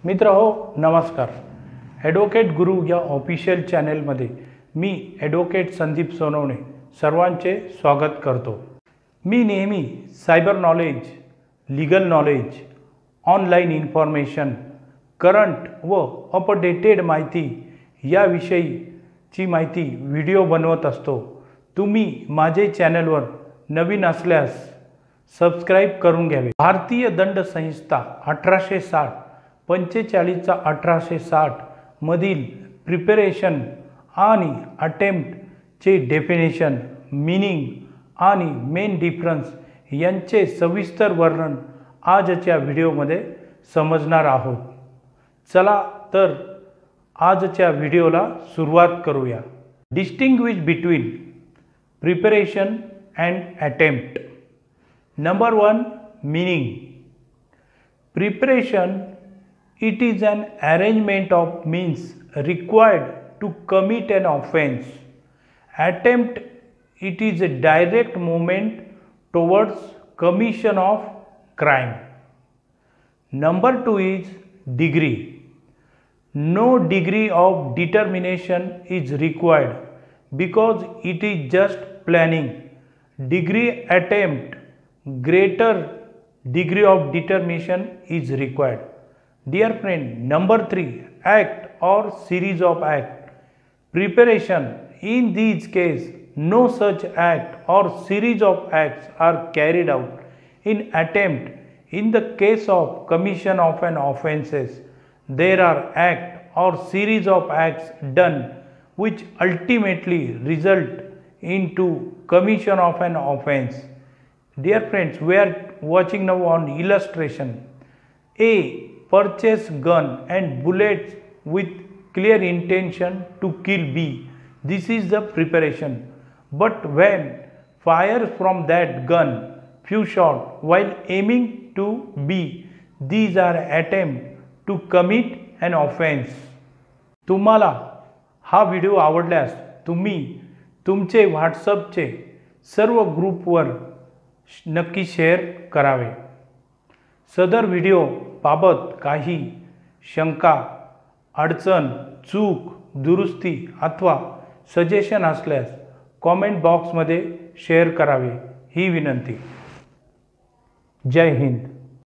मित्र हो नमस्कार। ॲडव्होकेट गुरु या ऑफिशियल चॅनेलमध्ये मी ॲडव्होकेट संदीप सोनवणे सर्वांचे स्वागत करतो। मी नेहमी cyber knowledge, legal knowledge, online information, current व अपडेटेड माहिती याविषयीची माहिती व्हिडिओ बनवत असतो। तुम्ही माझे चॅनलवर नवीन असल्यास सबस्क्राईब करून घ्यावे। भारतीय दंड संहिता 1860 45 1860 मधील प्रिपरेशन आणि अटेम्प्टचे डेफिनेशन, मीनिंग आणि मेन डिफरन्स यांचे सविस्तर वर्णन आजच्या व्हिडिओमध्ये समजणार आहोत। चला तर आजच्या व्हिडिओला सुरुवात करूया। Distinguish between preparation and attempt. Number 1, meaning. Preparation, it is an arrangement of means required to commit an offense. Attempt, it is a direct movement towards commission of crime. Number 2 is degree. No degree of determination is required because it is just planning. Degree attempt, greater degree of determination is required. Dear friend, number 3, act or series of act. Preparation, in these case no such act or series of acts are carried out. In attempt, in the case of commission of an offenses, there are act or series of acts done which ultimately result into commission of an offense. Dear friends, we are watching now on illustration. A, purchase gun and bullets with clear intention to kill B. This is the preparation. But when fires from that gun few shot while aiming to B, these are attempt to commit an offense. तुम्हाला हा video आवडल्यास तुम्ही तुमचे व्हॉट्सअपचे सर्व ग्रुपवर नक्की share करावे। सदर व्हिडिओ बाबत काही शंका, अडचण, चूक, दुरुस्ती अथवा सजेशन असल्यास कॉमेंट बॉक्समध्ये शेअर करावे ही विनंती। जय हिंद।